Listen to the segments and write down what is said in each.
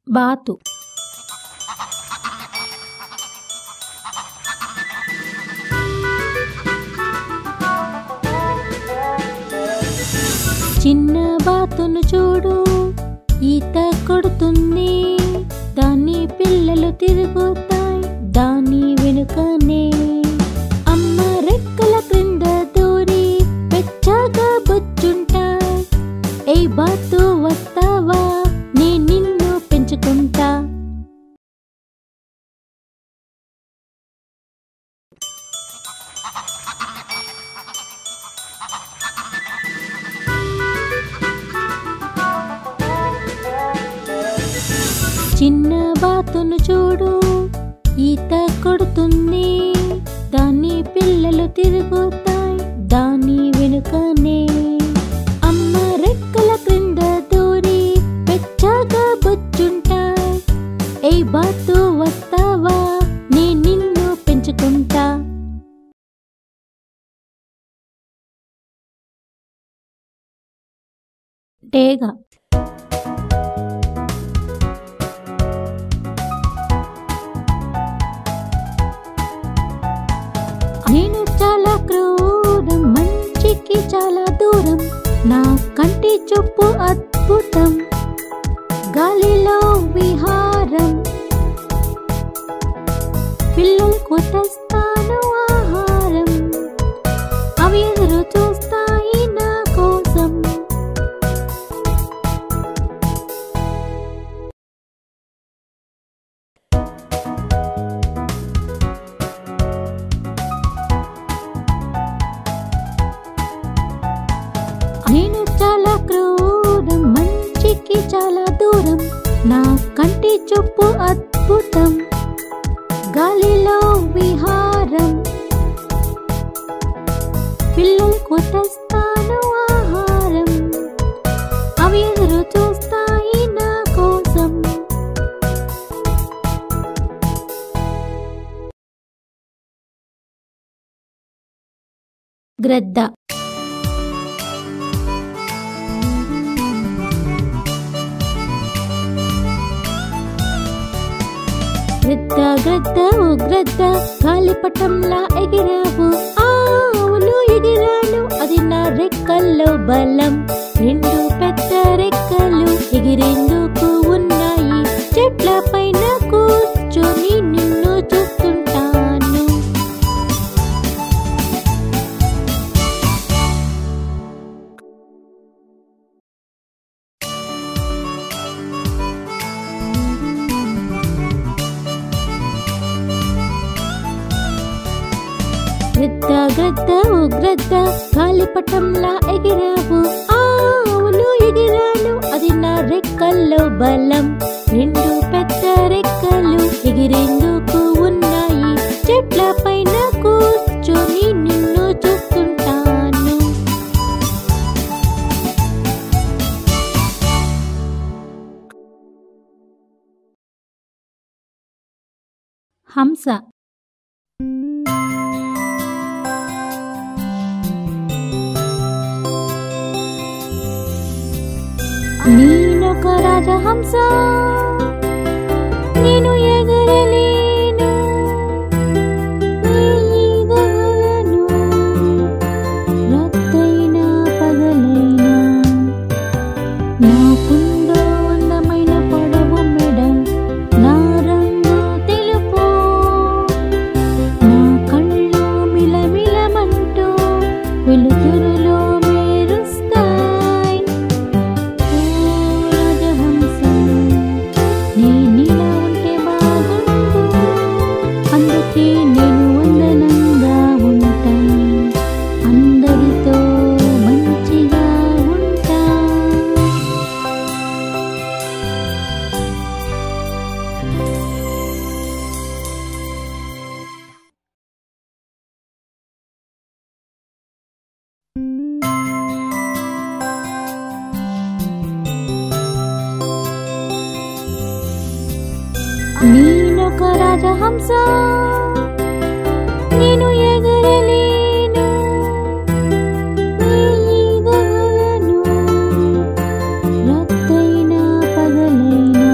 బాతు. చిన్న బాతును చూడు, ఈత కొడుతుంది. దాని పిల్లలు తిరుగుతాయి దాని వెనుకనే. అమ్మ రెక్కల క్రింద దూరి పెచ్చగా బొచ్చుంటాయి. ఏ బాతు వస్తావా, నే నిన్ను పెంచుకుంటా. చిన్న బాతును చూడు, ఈత కొడుతుంది. దాని పిల్లలు తిరుగుతాయి దాని వెనుకనే. అమ్మ రెక్కల క్రింద దూరి పెచ్చగా బొచ్చుంటాయి. ఏ బాతు వస్తావా, నే నిన్ను పెంచుకుంటా. డేగ. నేను చాలా క్రూరం, మంచికి చాలా దూరం. నా కంటి చూపు అద్భుతం, గాలిలో విహారం. పిల్లలకు తెస్తాను ఆహారం, అవి ఎదురు చూస్తాయి నా కోసం. నేను చాలా క్రూరం, మంచికి చాలా దూరం. నా కంటి చూపు అద్భుతం, గాలిలో విహారం. పిల్లలకు తెస్తాను ఆహారం, అవి ఎదురు చూస్తాయి నా కోసం. గ్రద్ద. గ్రద్ద గ్రద్ద ఓ గ్రద్ద, గాలిపటంలా ఎగిరావు. అవును ఎగిరాను, అది నా రెక్కల్లో బలం. రెండు పెద్ద రెక్కలు ఎగిరేందుకు ఉన్నాయి. చెట్ల పైన కూర్చొని నిన్ను చూస్తుంటాను. గ్రద్ద గ్రద్ద ఓ గ్రద్ద, గాలిపటంలా ఎగిరావు. అవును ఎగిరాను, అది నా రెక్కల్లో బలం. రెండు పెద్ద రెక్కలు ఎగిరేందుకు ఉన్నాయి. చెట్ల పైన కూర్చొని నిన్ను చూస్తుంటాను. హంస. నేనొక రాజహంస, నేను ఎగరలేను, ఎగరను. రాత్రైనా పగలైనా నాకుందో అందమైన పొడవు మెడ. నా రంగు తెలుపు, నా కళ్ళు మిలమిలమంటూ వెలుతురులో మెరుస్తాయి. నేనిలా ఉంటే బాగుండు, అందుకే నేను వందనంగా ఉంటా. అందరితో మంచిగా ఉంటా. నేనొక రాజహంస, నేను ఎగరలేను, ఎగరను. రాత్రైనా పగలైనా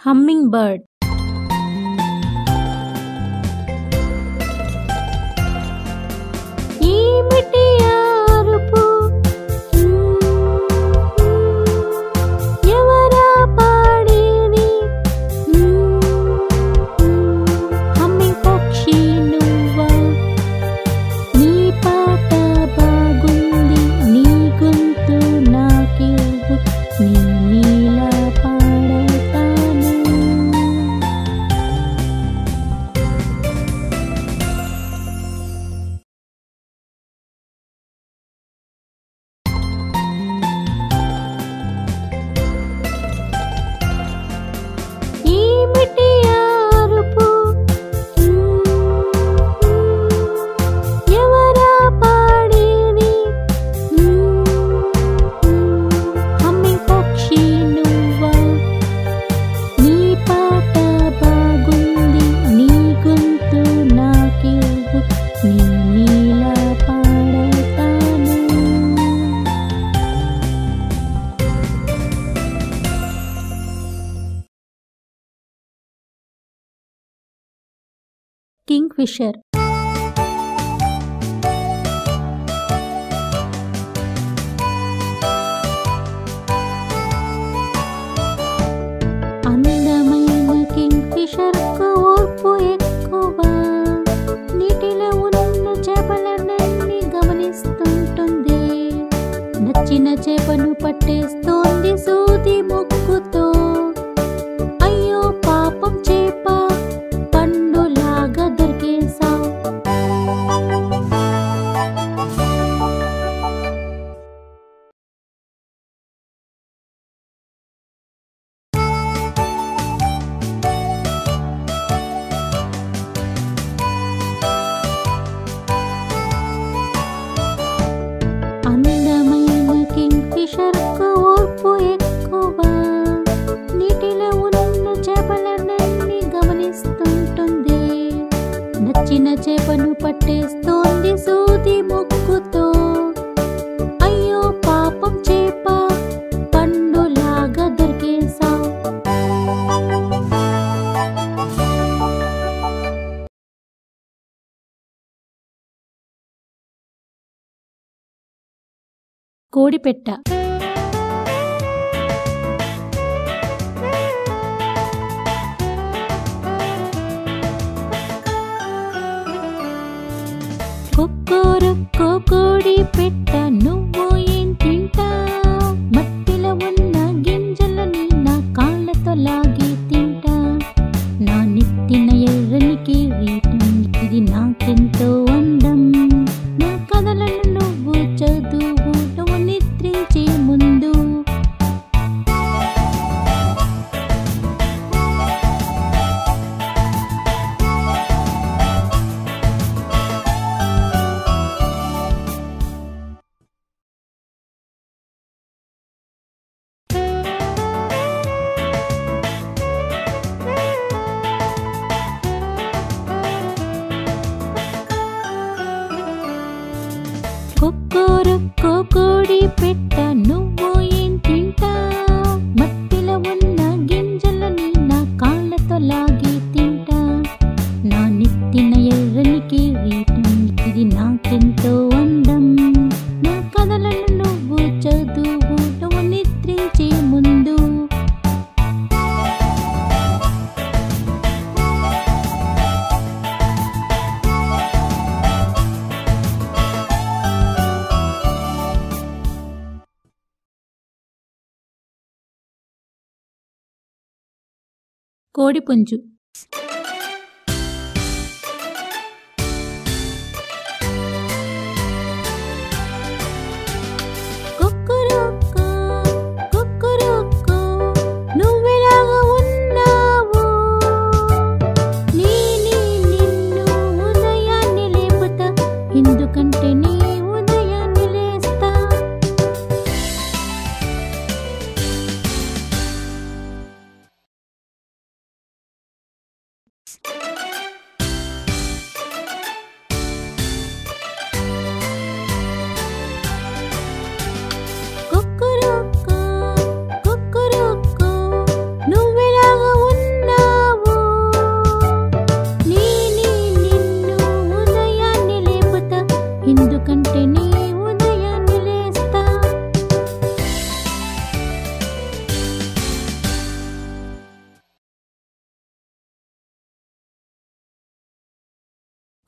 హమ్మింగ్ బర్డ్. ఏమిటి అరుపు? ఎవరా పాడేది? హమ్మింగ్ పక్షి నువ్వా? నీ పాట బాగుంది, నీ గొంతు నాకివ్వు, నీ నీలా పాడతాను. ఏమిటి అరుపు? ఎవరా పాడేది? హమ్మింగ్ పక్షి నువ్వా? నీ పాట బాగుంది, నీ గొంతు నాకివ్వు, నీ నీలా పాడతాను. Kingfisher. అందమైన కింగ్ ఫిషర్ కు ఓర్పు ఎక్కువ, నీటిలో ఉన్న చేపలన్నీ గమనిస్తుంటుంది. నచ్చిన చేపను పట్టేస్తోంది సూది ముక్కుతో. అయ్యో పాపం చేప, పండులాగా దొరికేశావ్. అందమైన కింగ్ ఫిషర్ కు ఓర్పు ఎక్కువ, నీటిలో ఉన్న చేపలన్నీ గమనిస్తుంటుంది. నచ్చిన చేపను పట్టేస్తోంది సూది ముక్కుతో. అయ్యో పాపం చేప, పండులాగా దొరికేశావ్. కోడిపెట్ట. కొక్కోరొక్కో కోడిపెట్ట, నువ్వు ఏం తింటావ్? మట్టిలో ఉన్న గింజలని నా కాళ్ళతో లాగి తింటా. నా నెత్తిన ఎర్రని కిరీటం, ఇది నాకెంతో అందం. నా కథలను నువ్వు చదువు, నువ్వు నిద్రించే ముందు. కొక్కోరొక్కో కోడిపెట్ట, నువ్వు ఏం తింటావ్? మట్టిలో ఉన్న గింజలని నా కాళ్ళతో లాగి తింటా. నా నెత్తిన ఎర్రని కిరీటం, ఇది నాకెంతో అందం. నా కథలను నువ్వు చదువు, నువ్వు నిద్రించే ముందు. కోడిపుంజు. కుక్కురుక్కో, కుక్కురుక్కో, నువ్వెలాగా ఉన్నావు? నిన్ను ఉదయాన్నే లేపుతా, ఎందుకంటే నీ ఉదయాన్నే లేస్తా.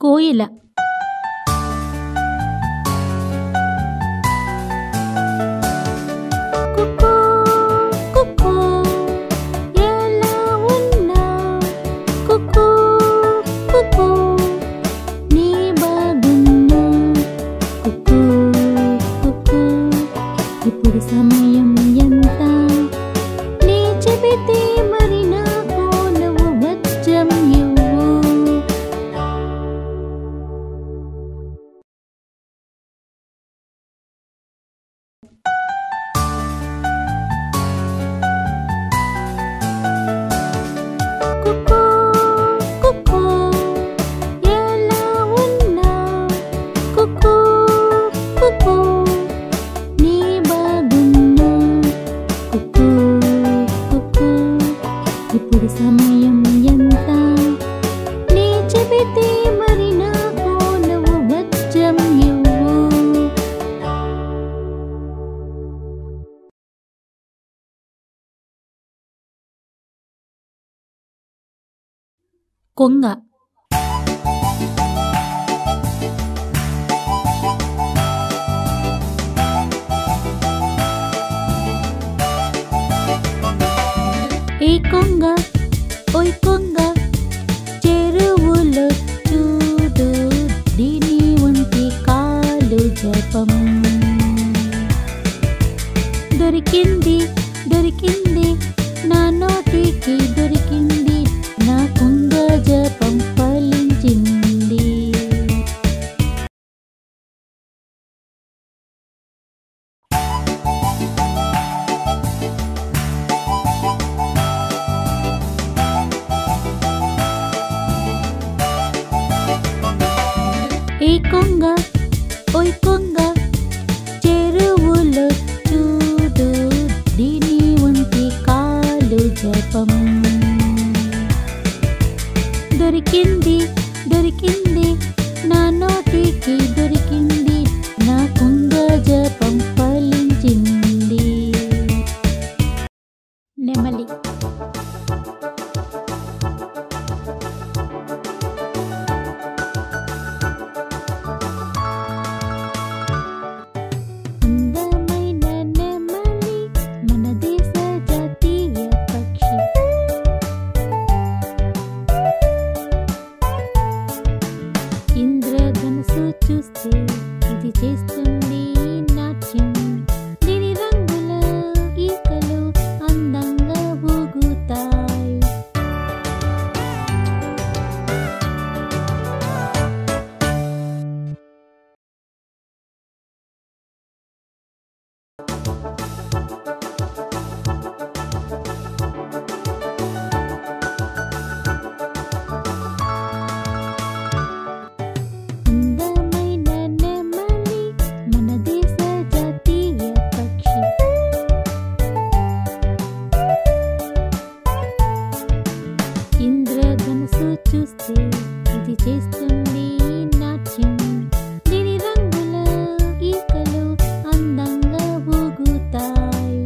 కోయిల. కుక్కో కుక్కో ఎలా ఉన్నావ్? కుక్కో కుక్కో నీ బాగున్నా? కుక్కో కుక్కో ఇప్పుడు సమయం ఎంత? నీ చెబితే మరి నాకు నువ్వు వజ్రం ఇవ్వు. కుక్కో కుక్కో ఎలా ఉన్నావ్? కుక్కో కుక్కో నీ బాగున్నా? కుక్కో కుక్కో ఇప్పుడు సమయం ఎంత? నీ చెబితే మరి నాకు నువ్వు వజ్రం ఇవ్వు. కొంగ. ఏ కొంగ ఓయ్ కొంగ చెరువులో చూడు దీని ఒంటి కాలు జపం. దొరికింది దొరికింది నా నోటికి దొరికింది నా కొంగ జపం ఫలించింది. ఏ కొంగ ఓయ్ కొంగ చెరువులో చూడు దీని ఒంటి కాలు జపం. దొరికింది దొరికింది నా నోటికి దొరికింది నా కొంగ జపం ఫలించింది. నెమలి. అందమైన నెమలి మన దేశ జాతీయ పక్షి. ఇంద్రధనుసు చూస్తే ఇది చేస్తుంది నాట్యం. దీని రంగుల ఈకలు అందంగా ఊగుతాయి. అందమైన నెమలి మన దేశ జాతీయ పక్షి. ఇంద్రధనుసు చూస్తే ఇది చేస్తుంది నాట్యం. దీని రంగుల ఈకలు అందంగా ఊగుతాయి.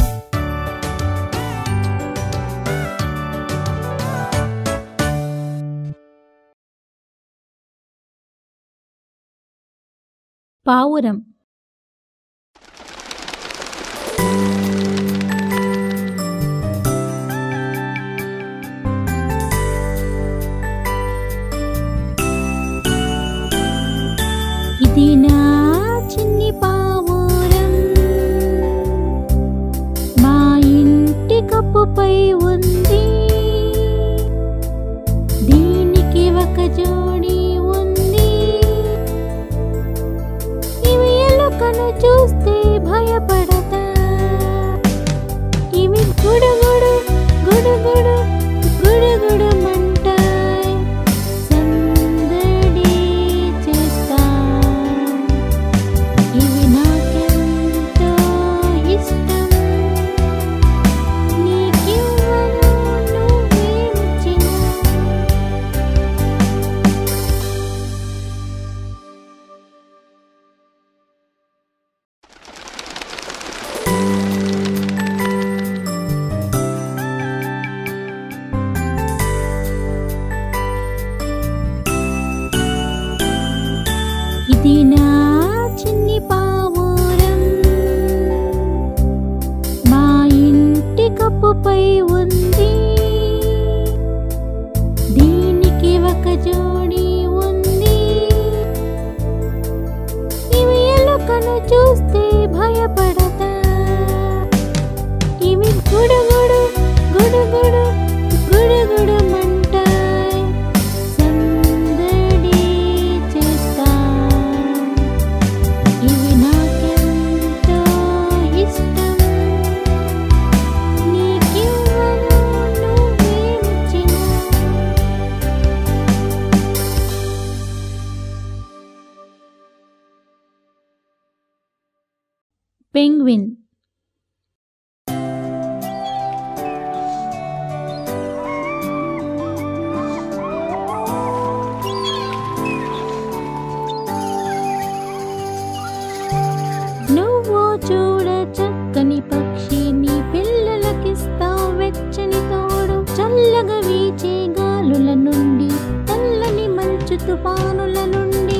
పావురం. ఇది నా చిన్ని పావురం మా ఇంటి కప్పుపై ఉంది. దీనికి ఒక జోడి ఉంది. ఇవి ఎలుకను చూస్తే భయపడతా. ఇవి గుడుగుడు గుడుగుడు గుడుగుడు మంటాయి. సందడి చేస్తాయి. ఇవి నాకెంతో ఇష్టం. నీకివ్వను ఇది నా చిన్ని పావురం, మా ఇంటి కప్పుపై ఉంది. దీనికి ఒక జోడి ఉంది. ఇవి ఎలుకను చూస్తే భయపడతా. ఇవి గుడుగుడు గుడుగుడు గుడుగుడు మంటాయి, సందడి చేస్తా. ఇవి నాకెంతో ఇష్టం, నీకివ్వను నువ్వేమిచ్చినా. పెంగ్విన్. నువ్వు చూడ చక్కని పక్షి, నీ పిల్లలకిస్తావు వెచ్చని తోడు. చల్లగా వీచే గాలుల నుండి, తెల్లని మంచు తుఫానుల నుండి.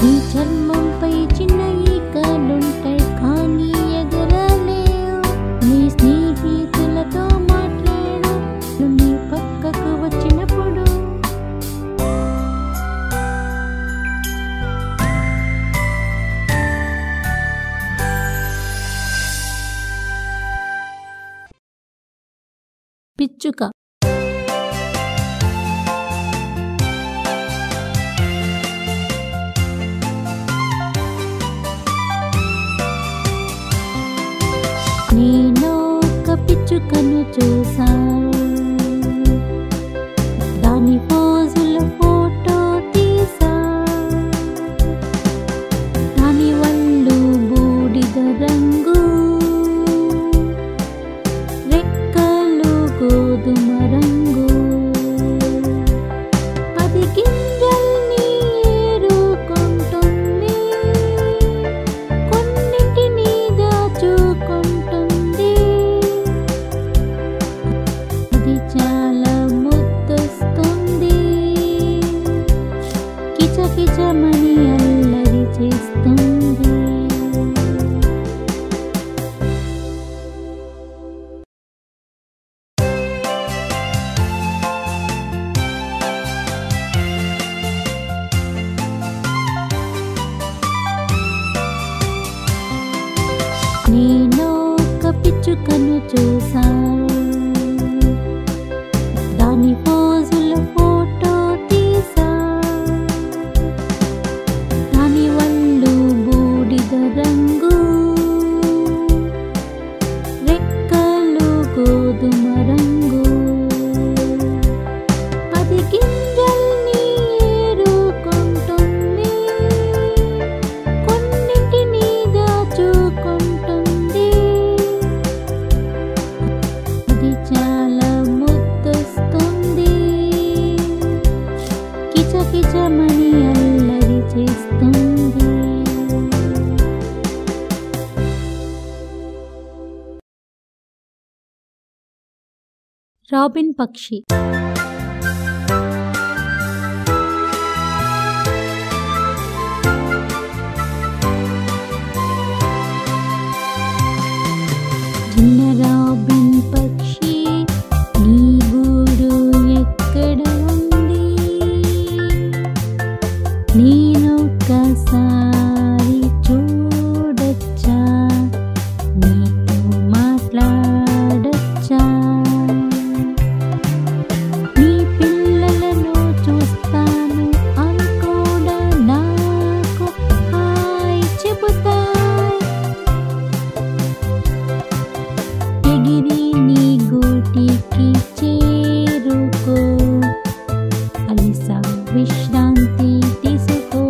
నీ చర్మంపై చిన్న ఈకలుంటాయి, కానీ ఎగరలేవు. నీ స్నేహితులతో మాట్లాడు, నీ పక్కకు వచ్చినప్పుడు. పిచ్చుక. నేనొక పిచ్చుకను చూసా, దాని పోజుల ఫోటో తీసా. దాని వళ్ళు బూడిద రంగు, రెక్కలు గోధుమ రంగు. అది గింజల్ని ఏరుకుంటుంది, కొన్నిటిని దాచుకుంటుంది. అది చాలా ముద్దొస్తుంది, కిచకిచమని అల్లరి చేస్తుంది. నేనొక పిచ్చుకను చూసా, దాని పోజుల ఫోటో తీసా. దాని వళ్ళు బూడిద రంగు, రెక్కలు గోధుమ రంగు. అది గింజల్ని ఏరుకుంటుంది, కొన్నిటిని దాచుకుంటుంది. అది చాలా ముద్దొస్తుంది, కిచకిచమని అల్లరి చేస్తుంది. రాబిన్ పక్షి. చిన్న రాబిన్ పక్షి, నీ గూడు ఎక్కడ ఉంది? నేనొక్కసారి చూడొచ్చా, నీతో మాట్లాడొచ్చా? నీ పిల్లలను చూస్తాను, అవి కూడా నాకు హాయ్ చెబుతాయి. ఎగిరి నీ గూటికి చేరుకో, అలిసా విశ్రాంతి తీసుకో.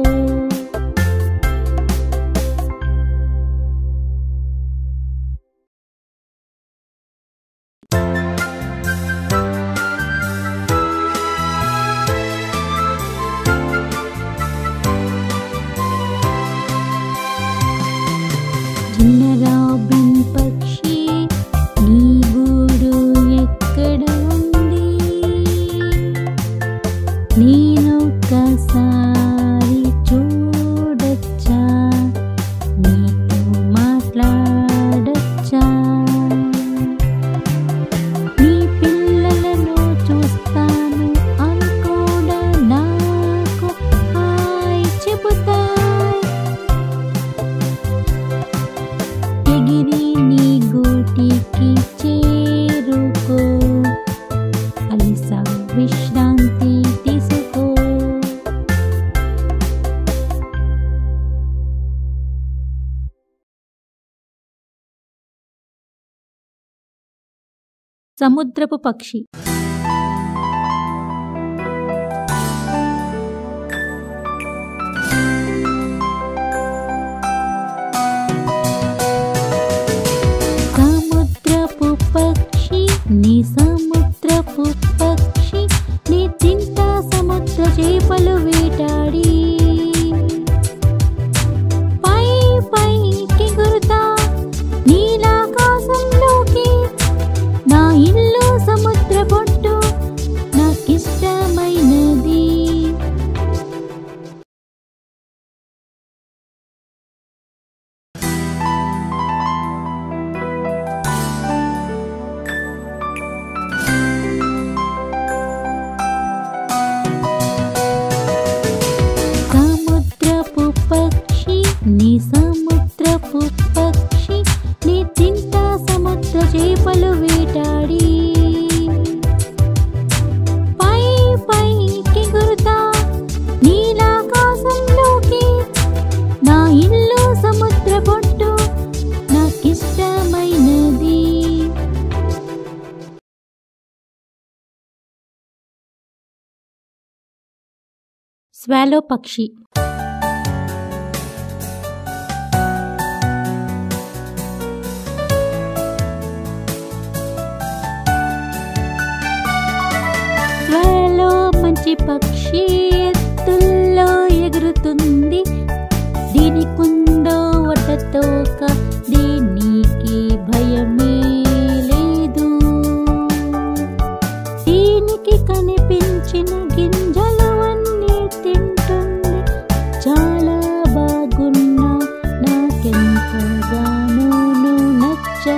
చిన్న రాబిన్ పక్షి, నీ గూడు ఎక్కడ ఉంది? నేనొక్కసారి చూడొచ్చా, సముద్రపు పక్షి. సముద్రపు పక్షి నీ సముద్రపు పక్షి నీ తింటా సముద్ర చేపలు వేటాడి పై పైకి గురుతా నీలాకాశంలోకి నా ఇల్లు సముద్ర పొట్టు నాకిష్టమైనది. సముద్రపు పక్షి నీ సముద్రపు పక్షి నీ తింటా సముద్ర చేపలు వేటాడి పై పైకి గురుతా నీలాకాశంలోకి నా ఇల్లు సముద్ర పొట్టు నాకిష్టమైనది. స్వాలో పక్షి. స్వాలో మంచి పక్షి ఎత్తుల్లో ఎగురుతుంది. దీనికుందో వటతోక దీనికి భయమే లేదు. దీనికి కనిపించిన గింజలు అన్నీ తింటుంది. చాలా బాగున్నా నాకెంతగానో నచ్చా.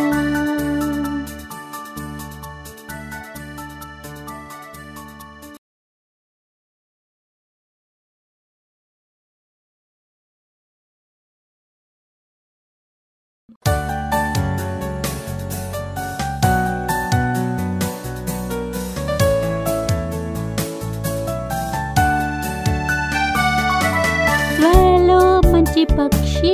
స్వాలో మంచి పక్షి